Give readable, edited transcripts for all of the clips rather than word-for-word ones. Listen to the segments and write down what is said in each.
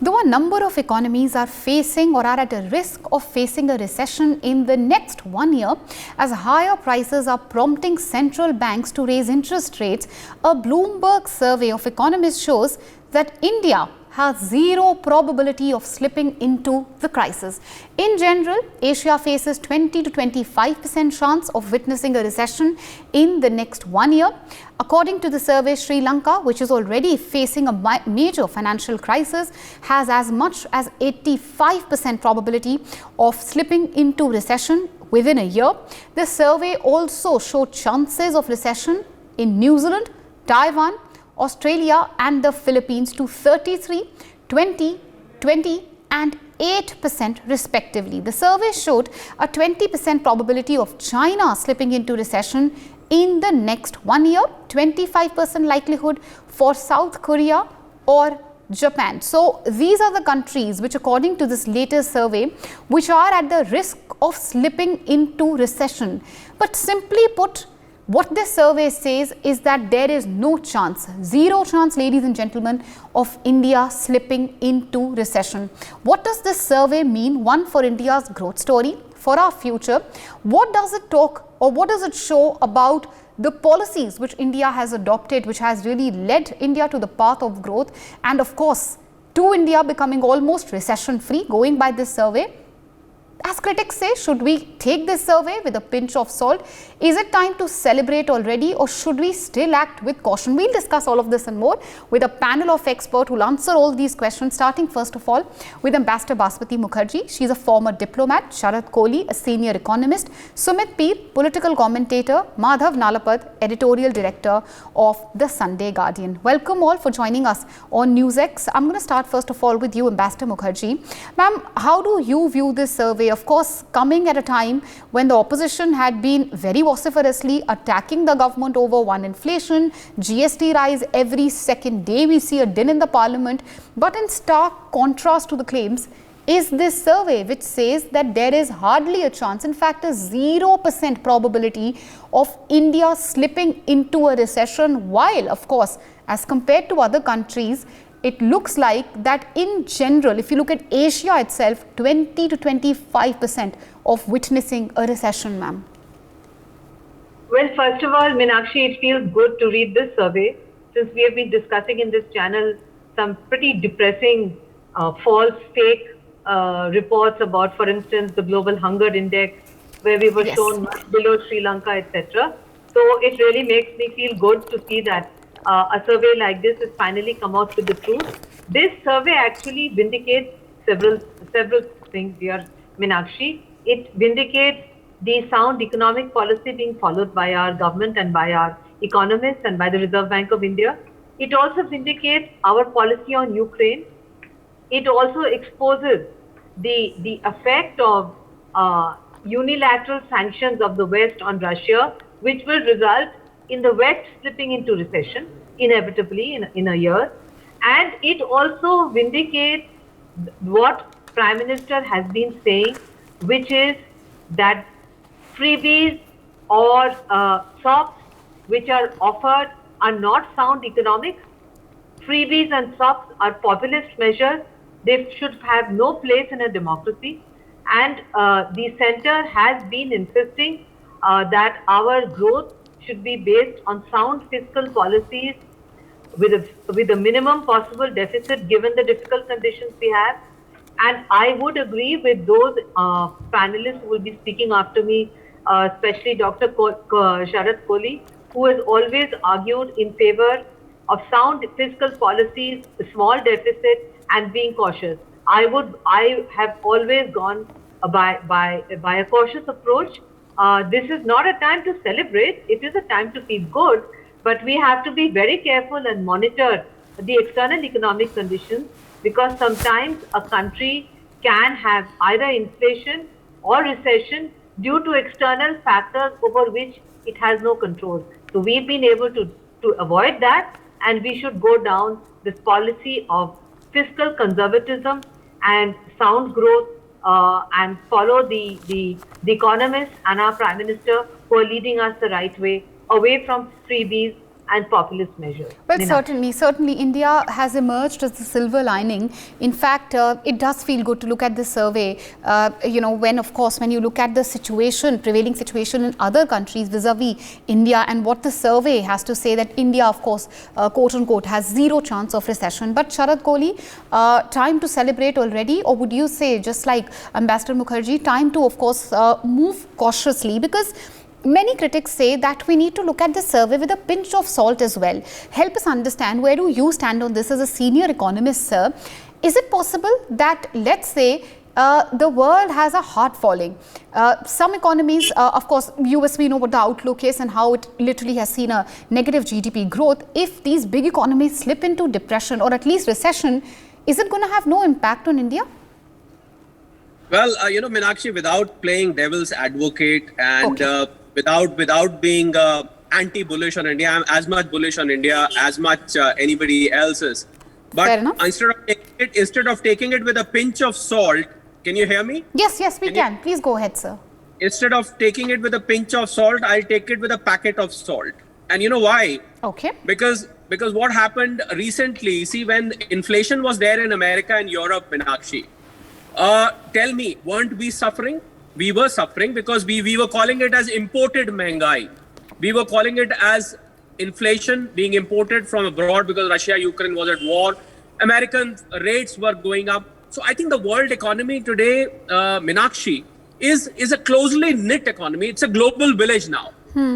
Though a number of economies are facing or are at a risk of facing a recession in the next 1 year, as higher prices are prompting central banks to raise interest rates, a Bloomberg survey of economists shows that India has zero probability of slipping into the crisis. In general, Asia faces 20 to 25% chance of witnessing a recession in the next 1 year. According to the survey, Sri Lanka, which is already facing a major financial crisis, has as much as 85% probability of slipping into recession within a year. The survey also showed chances of recession in New Zealand, Taiwan, Australia and the Philippines to 33, 20, 20 and 8% respectively. The survey showed a 20% probability of China slipping into recession in the next 1 year, 25% likelihood for South Korea or Japan. So these are the countries which, according to this latest survey, which are at the risk of slipping into recession. But simply put, what this survey says is that there is no chance, zero chance, ladies and gentlemen, of India slipping into recession. What does this survey mean? One, for India's growth story, for our future. What does it talk or what does it show about the policies which India has adopted, which has really led India to the path of growth, and of course, to India becoming almost recession free, going by this survey? As critics say, should we take this survey with a pinch of salt? Is it time to celebrate already, or should we still act with caution? We'll discuss all of this and more with a panel of experts who will answer all these questions, starting first of all with Ambassador Basmati Mukherjee. She's a former diplomat, Sharat Kohli, a senior economist, Sumit Peer, political commentator, Madhav Nalapad, editorial director of the Sunday Guardian. Welcome all for joining us on NewsX. I'm going to start first of all with you, Ambassador Mukherjee. Ma'am, how do you view this survey? Of course, coming at a time when the opposition had been very vociferously attacking the government over one, inflation, GST rise every second day, we see a din in the parliament. But in stark contrast to the claims is this survey which says that there is hardly a chance, in fact a 0% probability of India slipping into a recession, while of course as compared to other countries, it looks like that in general, if you look at Asia itself, 20 to 25% of witnessing a recession, ma'am. Well, first of all, Meenakshi, it feels good to read this survey, since we have been discussing in this channel some pretty depressing false fake reports about, for instance, the global hunger index, where we were shown much below Sri Lanka, etc. So it really makes me feel good to see that a survey like this has finally come out with the truth. This survey actually vindicates several things, dear Meenakshi. It vindicates the sound economic policy being followed by our government and by our economists and by the Reserve Bank of India. It also vindicates our policy on Ukraine. It also exposes the effect of unilateral sanctions of the West on Russia, which will result in the West slipping into recession, inevitably in a year. And it also vindicates what Prime Minister has been saying, which is that freebies or SOPs which are offered are not sound economics. Freebies and SOPs are populist measures. They should have no place in a democracy. And the center has been insisting that our growth should be based on sound fiscal policies with a minimum possible deficit given the difficult conditions we have. And I would agree with those panelists who will be speaking after me, especially Dr. Sharat Kohli, who has always argued in favor of sound fiscal policies, small deficit and being cautious. I have always gone by a cautious approach. This is not a time to celebrate, it is a time to feel good, but we have to be very careful and monitor the external economic conditions, because sometimes a country can have either inflation or recession due to external factors over which it has no control. So we've been able to avoid that, and we should go down this policy of fiscal conservatism and sound growth and follow the economists and our Prime Minister who are leading us the right way, away from freebies and populist measures. Well, Meenakshi. certainly, India has emerged as the silver lining. In fact, it does feel good to look at this survey. When you look at the prevailing situation in other countries vis-a-vis India, and what the survey has to say, that India, of course, quote unquote, has zero chance of recession. But Sharad Kohli, time to celebrate already, or would you say, just like Ambassador Mukherjee, time to, of course, move cautiously? Because many critics say that we need to look at the survey with a pinch of salt as well. Help us understand, where do you stand on this as a senior economist, sir? Is it possible that, let's say, the world has a hard falling? Some economies, of course, US, we know what the outlook is and how it literally has seen a negative GDP growth. If these big economies slip into depression or at least recession, is it going to have no impact on India? Well, Meenakshi, without playing devil's advocate and without being anti-bullish on India, I'm as much bullish on India as much anybody else is. But instead of taking it with a pinch of salt, can you hear me? Yes, we can. Please go ahead, sir. Instead of taking it with a pinch of salt, I'll take it with a packet of salt. And you know why? Okay. Because what happened recently, see, when inflation was there in America and Europe, Meenakshi, tell me, weren't we suffering? We were suffering because we were calling it as imported mehengai. We were calling it as inflation being imported from abroad because Russia, Ukraine was at war. American rates were going up. So I think the world economy today, Meenakshi, is a closely knit economy. It's a global village now.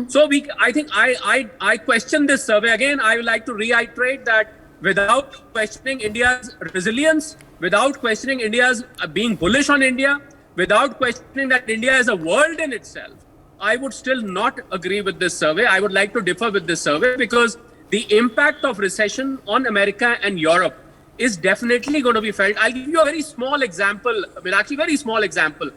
So I question this survey. Again, I would like to reiterate that without questioning India's resilience, without questioning India's being bullish on India, without questioning that India is a world in itself, I would still not agree with this survey. I would like to differ with this survey because the impact of recession on America and Europe is definitely going to be felt. I'll give you a very small example, Meenakshi, very small example.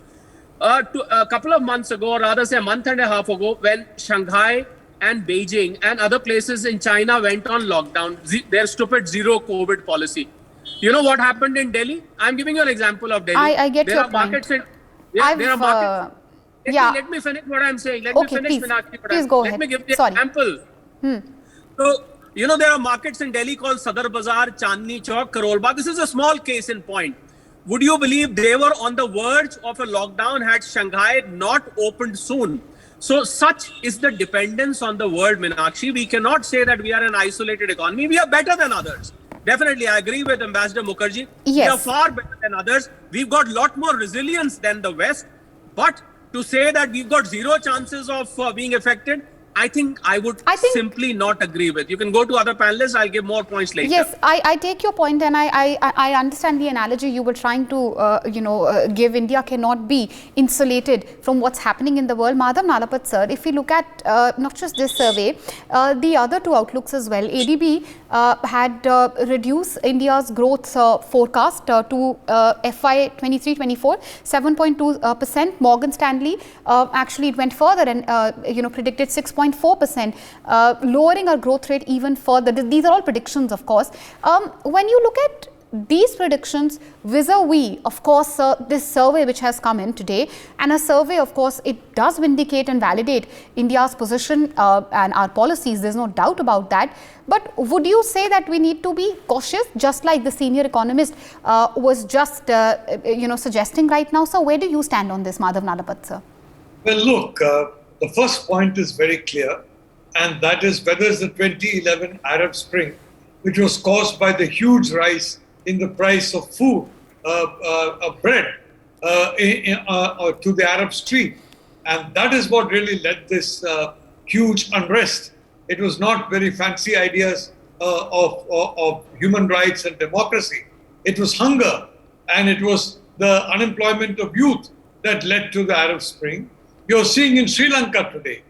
A couple of months ago, or rather say a month and a half ago, when Shanghai and Beijing and other places in China went on lockdown, their stupid zero COVID policy. You know what happened in Delhi? I'm giving you an example of Delhi. I get your point. There are markets. Let me finish what I'm saying. Let me finish, Meenakshi. Please go ahead. Let me give the example. So, there are markets in Delhi called Sadar Bazaar, Chandni Chowk, Karol Bagh. This is a small case in point. Would you believe they were on the verge of a lockdown had Shanghai not opened soon? So such is the dependence on the world, Meenakshi. We cannot say that we are an isolated economy. We are better than others. Definitely, I agree with Ambassador Mukherjee. Yes. We are far better than others. We've got a lot more resilience than the West. But to say that we've got zero chances of being affected, I think I would simply not agree with. You can go to other panelists. I'll give more points later. Yes, I take your point, and I understand the analogy you were trying to give. India cannot be insulated from what's happening in the world. Madhav Nalapat sir, if we look at not just this survey, the other two outlooks as well, ADB had reduced India's growth forecast to FY 23-24, 7.2%. Morgan Stanley actually it went further and predicted 6.4%, lowering our growth rate even further. These are all predictions, of course. When you look at these predictions vis-a-vis, of course, this survey which has come in today, and a survey, of course, it does vindicate and validate India's position and our policies. There's no doubt about that. But would you say that we need to be cautious, just like the senior economist was just, suggesting right now? So where do you stand on this, Madhav Nalapat, sir? Well, look, the first point is very clear, and that is whether it's the 2011 Arab Spring, which was caused by the huge rise in the price of food, bread, to the Arab Street. And that is what really led this huge unrest. It was not very fancy ideas of human rights and democracy. It was hunger, and it was the unemployment of youth that led to the Arab Spring. You're seeing in Sri Lanka today,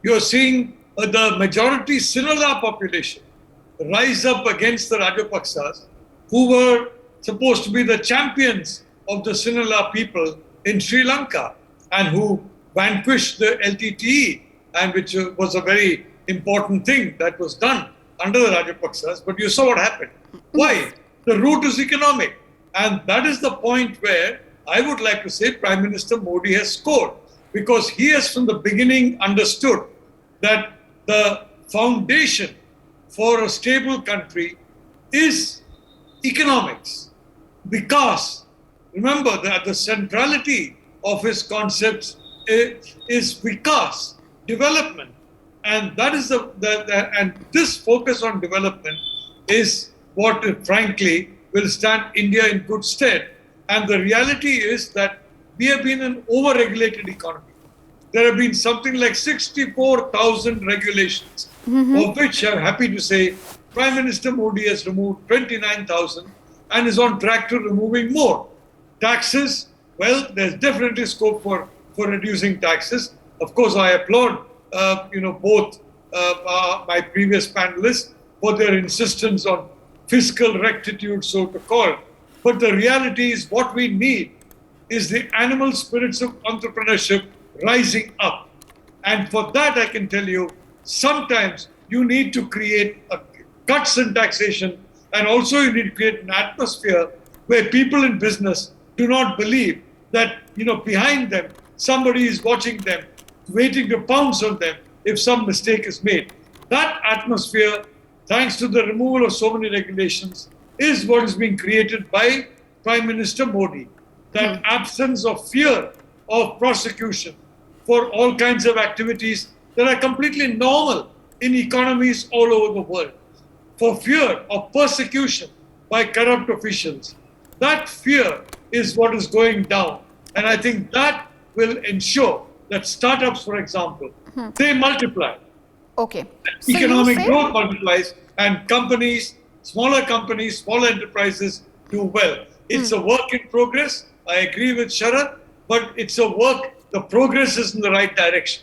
you're seeing the majority Sinhala population rise up against the Rajapaksas, who were supposed to be the champions of the Sinhala people in Sri Lanka and who vanquished the LTTE, and which was a very important thing that was done under the Rajapaksas. But you saw what happened. Why? The root is economic. And that is the point where I would like to say Prime Minister Modi has scored, because he has from the beginning understood that the foundation for a stable country is economics. Because remember that the centrality of his concepts is vikas, development. And that is and this focus on development is what frankly will stand India in good stead. And the reality is that we have been an over-regulated economy. There have been something like 64,000 regulations, of which I'm happy to say Prime Minister Modi has removed 29,000 and is on track to removing more. Taxes, well, there's definitely scope for reducing taxes. Of course, I applaud both my previous panelists for their insistence on fiscal rectitude, so to call. But the reality is what we need is the animal spirits of entrepreneurship rising up. And for that, I can tell you, sometimes you need to create cuts in taxation, and also you need to create an atmosphere where people in business do not believe that, behind them, somebody is watching them, waiting to pounce on them if some mistake is made. That atmosphere, thanks to the removal of so many regulations, is what is being created by Prime Minister Modi. That absence of fear of prosecution for all kinds of activities that are completely normal in economies all over the world. For fear of persecution by corrupt officials. That fear is what is going down. And I think that will ensure that startups, for example, they multiply. Okay. So economic growth multiplies and smaller companies, smaller enterprises do well. It's a work in progress. I agree with Sharad, but it's a work, the progress is in the right direction.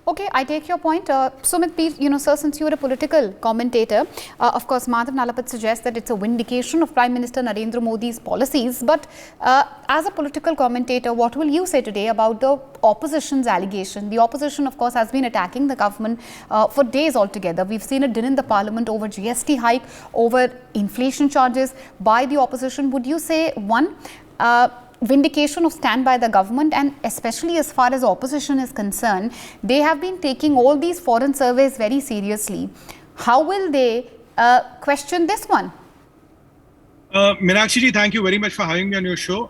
Okay, I take your point. Sumit, please, sir, since you are a political commentator, of course, Madhav Nalapat suggests that it's a vindication of Prime Minister Narendra Modi's policies. But as a political commentator, what will you say today about the opposition's allegation? The opposition, of course, has been attacking the government for days altogether. We've seen it in the parliament over GST hike, over inflation charges by the opposition. Would you say, one, vindication of stand by the government, and especially as far as opposition is concerned, they have been taking all these foreign surveys very seriously. How will they question this one? Meenakshi ji, thank you very much for having me on your show.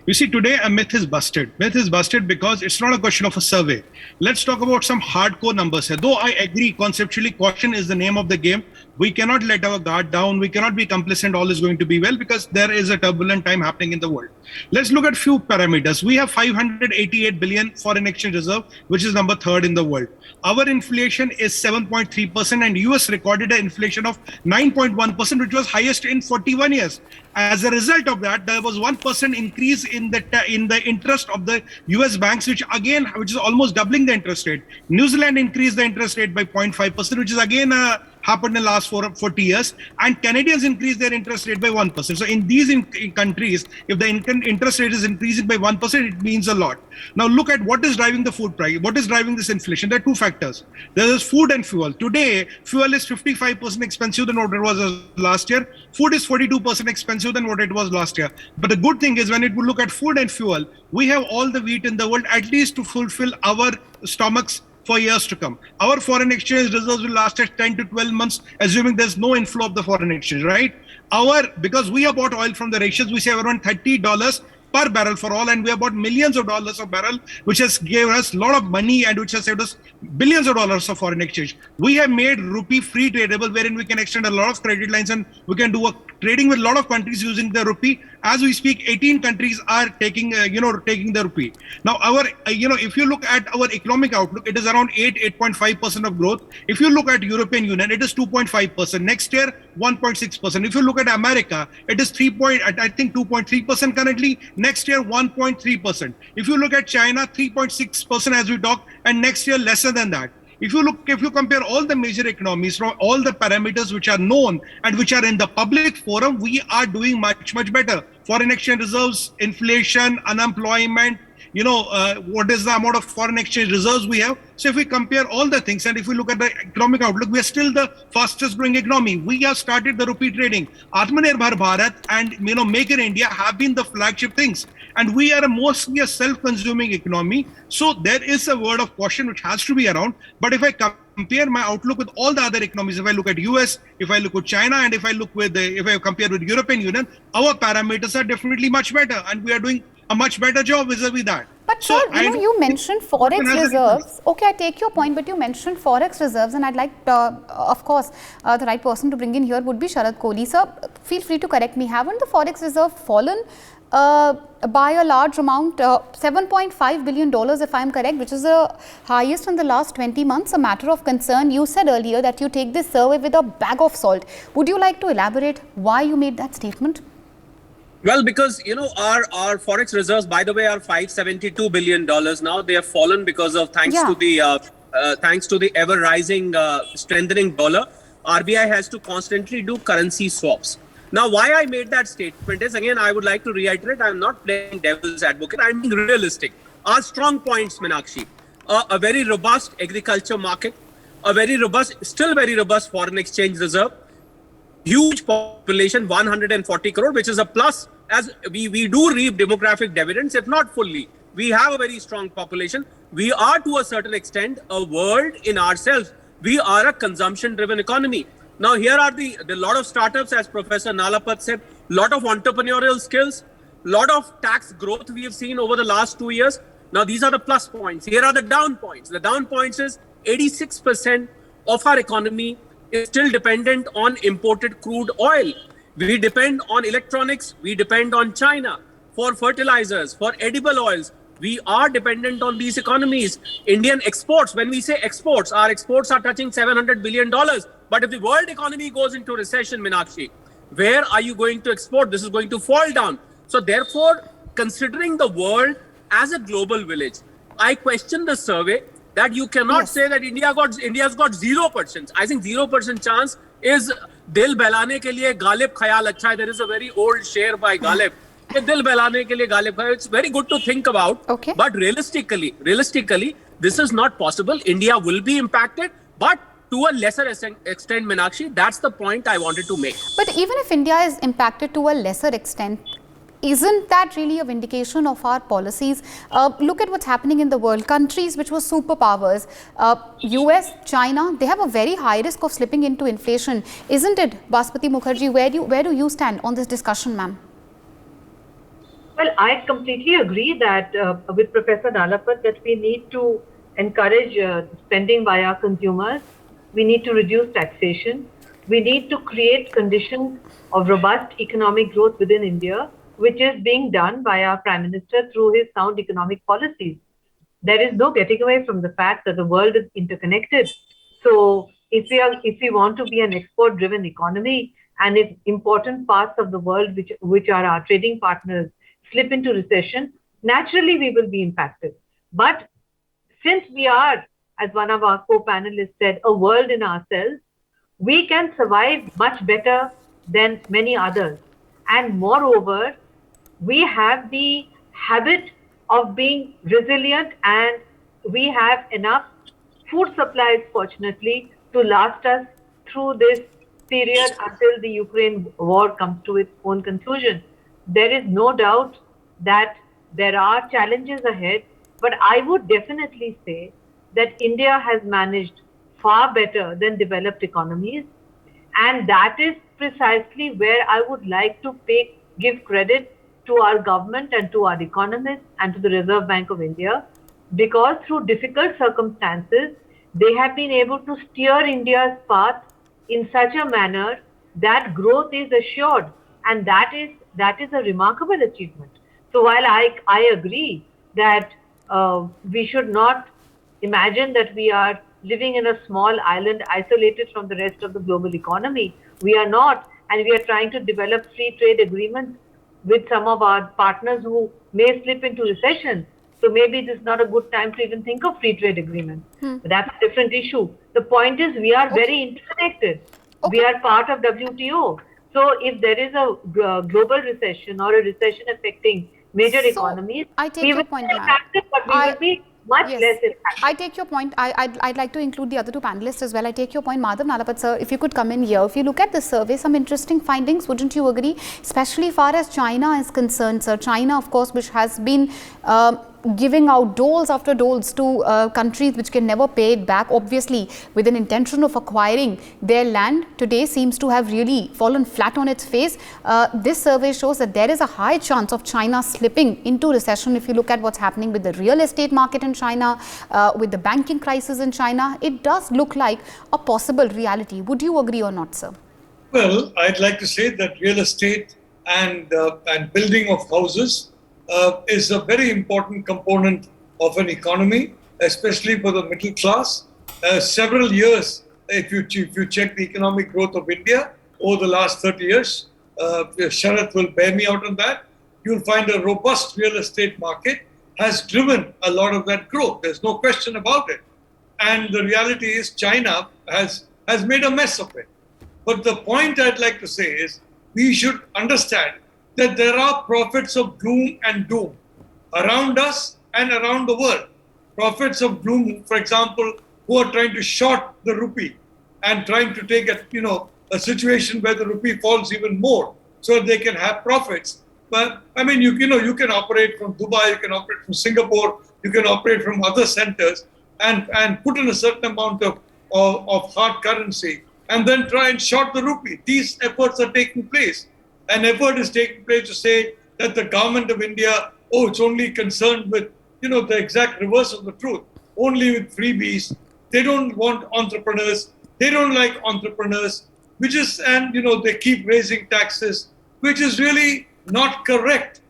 You see, today a myth is busted. Myth is busted because it's not a question of a survey. Let's talk about some hardcore numbers here. Though I agree, conceptually, caution is the name of the game. We cannot let our guard down. We cannot be complacent. All is going to be well because there is a turbulent time happening in the world. Let's look at few parameters. We have 588 billion foreign exchange reserve, which is number 3rd in the world. Our inflation is 7.3% and US recorded an inflation of 9.1%, which was highest in 41 years. As a result of that, there was 1% increase in the interest of the US banks, which is almost doubling the interest rate. New Zealand increased the interest rate by 0.5%, which is again happened in the last 40 years, and Canadians increased their interest rate by 1%. So in these countries, if the interest rate is increasing by 1%, it means a lot. Now look at what is driving the food price. What is driving this inflation? There are two factors. There is food and fuel. Today, fuel is 55% expensive than what it was last year. Food is 42% expensive than what it was last year. But the good thing is when we look at food and fuel, we have all the wheat in the world at least to fulfill our stomachs for years to come. Our foreign exchange reserves will last at 10 to 12 months, assuming there's no inflow of the foreign exchange, right? Because we have bought oil from the Russians, we save around $30 per barrel for all, and we have bought millions of dollars of barrel, which has given us a lot of money and which has saved us billions of dollars of foreign exchange. We have made rupee free tradable, wherein we can extend a lot of credit lines and we can do trading with a lot of countries using the rupee. As we speak, 18 countries are taking the rupee. Now, if you look at our economic outlook, it is around 8.5% of growth. If you look at European Union, it is 2.5%. Next year, 1.6%. If you look at America, it is 2.3% currently. Next year, 1.3%. If you look at China, 3.6% as we talk, and next year lesser than that. If you compare all the major economies from all the parameters which are known and which are in the public forum, we are doing much, much better. Foreign exchange reserves, inflation, unemployment, what is the amount of foreign exchange reserves we have. So if we compare all the things and if we look at the economic outlook, we are still the fastest growing economy. We have started the rupee trading. Atmanirbhar Bharat and Make in India have been the flagship things. And we are mostly a self-consuming economy. So there is a word of caution which has to be around. But if I compare my outlook with all the other economies, if I look at US, if I look at China, and if I compare with European Union, our parameters are definitely much better, and we are doing a much better job vis-a-vis that. But sir, you mentioned forex reserves. Okay, I take your point, but you mentioned forex reserves, and I'd like, of course, the right person to bring in here would be Sharad Kohli. Sir, feel free to correct me. Haven't the forex reserve fallen by a large amount, $7.5 billion if I'm correct, which is the highest in the last 20 months, a matter of concern? You said earlier that you take this survey with a bag of salt. Would you like to elaborate why you made that statement? Well, because, our forex reserves, by the way, are $572 billion now. They have fallen because of, thanks to the ever rising, strengthening dollar. RBI has to constantly do currency swaps. Now, why I made that statement is, again, I would like to reiterate, I'm not playing devil's advocate. I'm being realistic. Our strong points, Meenakshi, a very robust agriculture market, still very robust foreign exchange reserve, huge population, 140 crore, which is a plus, as we do reap demographic dividends, if not fully. We have a very strong population. We are, to a certain extent, a world in ourselves. We are a consumption-driven economy. Now, here are the lot of startups, as Professor Nalapat said, lot of entrepreneurial skills, lot of tax growth we have seen over the last 2 years. Now, these are the plus points. Here are the down points. The down points is 86% of our economy is still dependent on imported crude oil. We depend on electronics. We depend on China for fertilizers, for edible oils. We are dependent on these economies. Indian exports, when we say exports, our exports are touching $700 billion. But if the world economy goes into recession, Meenakshi, where are you going to export? This is going to fall down. So therefore, considering the world as a global village, I question the survey that you cannot say that India's got 0%. I think 0% chance is dil behlane ke liye ghalib khayal acha hai. There is a very old sher by Ghalib. Dil behlane ke liye ghalib khayal. It's very good to think about. Okay. But realistically, this is not possible. India will be impacted, but to a lesser extent, Meenakshi, that's the point I wanted to make. But even if India is impacted to a lesser extent, isn't that really a vindication of our policies? Look at what's happening in the world. Countries which were superpowers, US, China, they have a very high risk of slipping into inflation. Isn't it, Baspati Mukherjee? Where do you stand on this discussion, ma'am? Well, I completely agree that with Professor Nalapat that we need to encourage spending by our consumers. We need to reduce taxation. We need to create conditions of robust economic growth within India, which is being done by our Prime Minister through his sound economic policies. There is no getting away from the fact that the world is interconnected. So if we want to be an export-driven economy, and if important parts of the world which are our trading partners slip into recession, naturally we will be impacted. But since we are, as one of our co-panelists said, a world in ourselves, we can survive much better than many others. And moreover, we have the habit of being resilient, and we have enough food supplies, fortunately, to last us through this period until the Ukraine war comes to its own conclusion. There is no doubt that there are challenges ahead, but I would definitely say that India has managed far better than developed economies, and that is precisely where I would like to give credit to our government and to our economists and to the Reserve Bank of India, because through difficult circumstances, they have been able to steer India's path in such a manner that growth is assured, and that is a remarkable achievement. So while I agree that we should not imagine that we are living in a small island isolated from the rest of the global economy, we are not, and we are trying to develop free trade agreements with some of our partners who may slip into recession. So maybe this is not a good time to even think of free trade agreements. But that's a different issue. The point is we are very interconnected. We are part of WTO. So if there is a global recession or a recession affecting major economies, we will be impacted, but we will be much less impacted. I take your point. I'd like to include the other two panelists as well. I take your point. Madhav Nalapat, sir, if you could come in here. If you look at the survey, some interesting findings, wouldn't you agree? Especially far as China is concerned, sir. China, of course, which has been giving out doles after doles to countries which can never pay it back, obviously with an intention of acquiring their land, today seems to have really fallen flat on its face. This survey shows that there is a high chance of China slipping into recession. If you look at what's happening with the real estate market in China, with the banking crisis in China, it does look like a possible reality. Would you agree or not, sir? Well, I'd like to say that real estate and building of houses is a very important component of an economy, especially for the middle class. Several years, if you check the economic growth of India over the last 30 years, Sharath will bear me out on that, you'll find a robust real estate market has driven a lot of that growth. There's no question about it. And the reality is China has made a mess of it. But the point I'd like to say is we should understand that there are prophets of gloom and doom around us and around the world. Prophets of gloom, for example, who are trying to short the rupee and trying to take a situation where the rupee falls even more so they can have profits. But I mean, you can operate from Dubai, you can operate from Singapore, you can operate from other centers and put in a certain amount of hard currency and then try and short the rupee. These efforts are taking place. An effort is taking place to say that the government of India, it's only concerned with, the exact reverse of the truth, only with freebies. They don't want entrepreneurs. They don't like entrepreneurs, they keep raising taxes, which is really not correct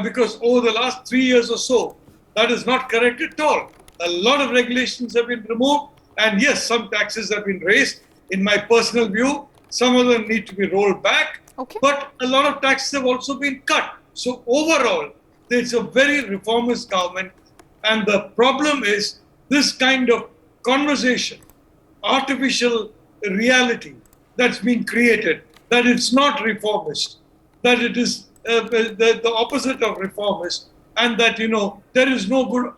because over the last 3 years or so, that is not correct at all. A lot of regulations have been removed and yes, some taxes have been raised. In my personal view, some of them need to be rolled back, but a lot of taxes have also been cut. So overall, it's a very reformist government. And the problem is this kind of conversation, artificial reality that's been created, that it's not reformist, that it is the opposite of reformist, and that, there is no good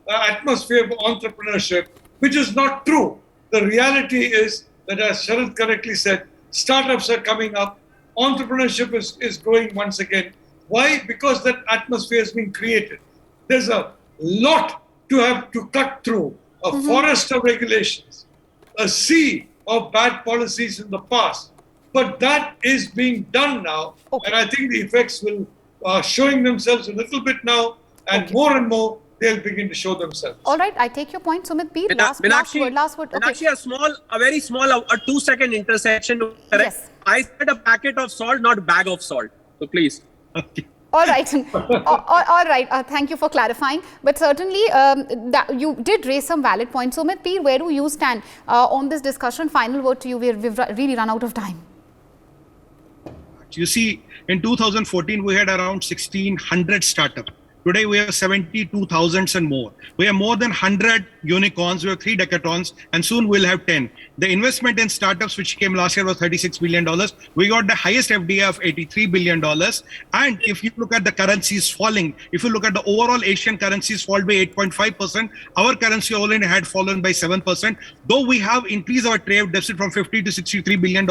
atmosphere for entrepreneurship, which is not true. The reality is that, as Sharath correctly said, startups are coming up, entrepreneurship is growing once again. Why? Because that atmosphere has been created. There's a lot to have to cut through, a forest of regulations, a sea of bad policies in the past. But that is being done now, and I think the effects will showing themselves a little bit now, and more they'll begin to show themselves. All right, I take your point, Sumit Peer. Last word. Meenakshi, a very small, a 2-second intersection. Yes. I said a packet of salt, not bag of salt. So please. Okay. All right. All right. Thank you for clarifying. But certainly, that you did raise some valid points. Sumit Peer, where do you stand on this discussion? Final word to you. We've really run out of time. You see, in 2014, we had around 1,600 startups. Today, we have 72,000 and more. We have more than 100 unicorns. We have 3 decathlons, and soon we'll have 10. The investment in startups, which came last year, was $36 billion. We got the highest FDI of $83 billion. And if you look at the currencies falling, if you look at the overall Asian currencies fall by 8.5%, our currency only had fallen by 7%. Though we have increased our trade deficit from $50 to $63 billion,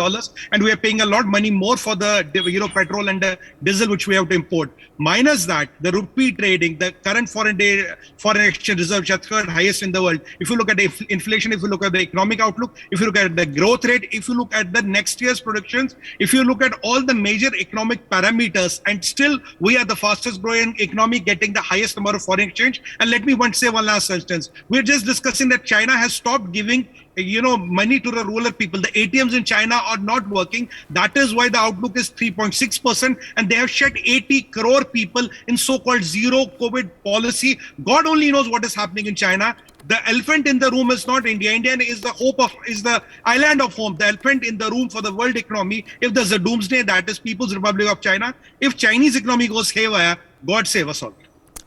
and we are paying a lot money more for the petrol and the diesel, which we have to import. Minus that, the rupee trading, the current foreign exchange reserve, which are third highest in the world. If you look at the inflation, if you look at the economic outlook, if you look at the growth rate, if you look at the next year's predictions, if you look at all the major economic parameters, and still we are the fastest growing economy, getting the highest number of foreign exchange. And let me say one last sentence. We're just discussing that China has stopped giving money to the rural people. The ATMs in China are not working. That is why the outlook is 3.6%, and they have shut 80 crore people in so-called zero COVID policy. God only knows what is happening in China. The elephant in the room is not India. India is the island of home. The elephant in the room for the world economy. If there's a doomsday, that is People's Republic of China. If Chinese economy goes haywire, God save us all.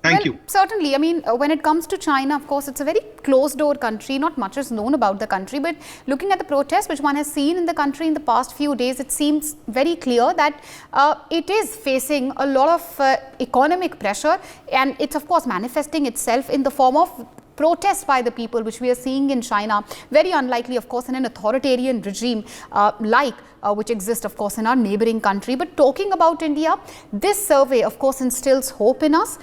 Thank you. Certainly. I mean, when it comes to China, of course, it's a very closed-door country. Not much is known about the country. But looking at the protests which one has seen in the country in the past few days, it seems very clear that it is facing a lot of economic pressure. And it's, of course, manifesting itself in the form of protest by the people, which we are seeing in China, very unlikely, of course, in an authoritarian regime which exists, of course, in our neighboring country. But talking about India, this survey, of course, instills hope in us.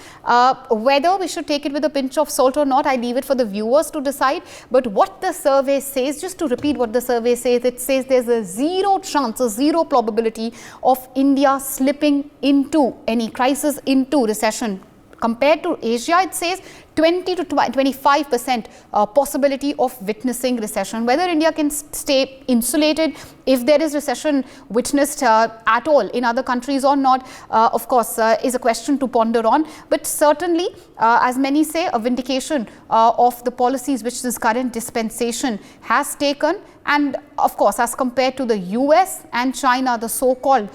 Whether we should take it with a pinch of salt or not, I leave it for the viewers to decide. But what the survey says, just to repeat what the survey says, it says there's a zero chance, a zero probability of India slipping into any crisis, into recession. Compared to Asia, it says 20 to 25% possibility of witnessing recession. Whether India can stay insulated if there is recession witnessed at all in other countries or not, of course, is a question to ponder on. But certainly, as many say, a vindication of the policies which this current dispensation has taken. And of course, as compared to the US and China, the so-called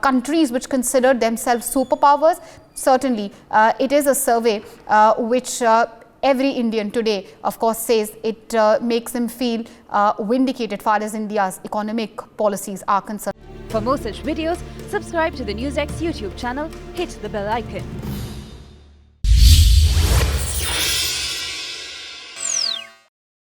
countries which consider themselves superpowers, certainly it is a survey which every Indian today, of course, says it makes him feel vindicated far as India's economic policies are concerned. For more such videos, subscribe to the NewsX YouTube channel, hit the bell icon.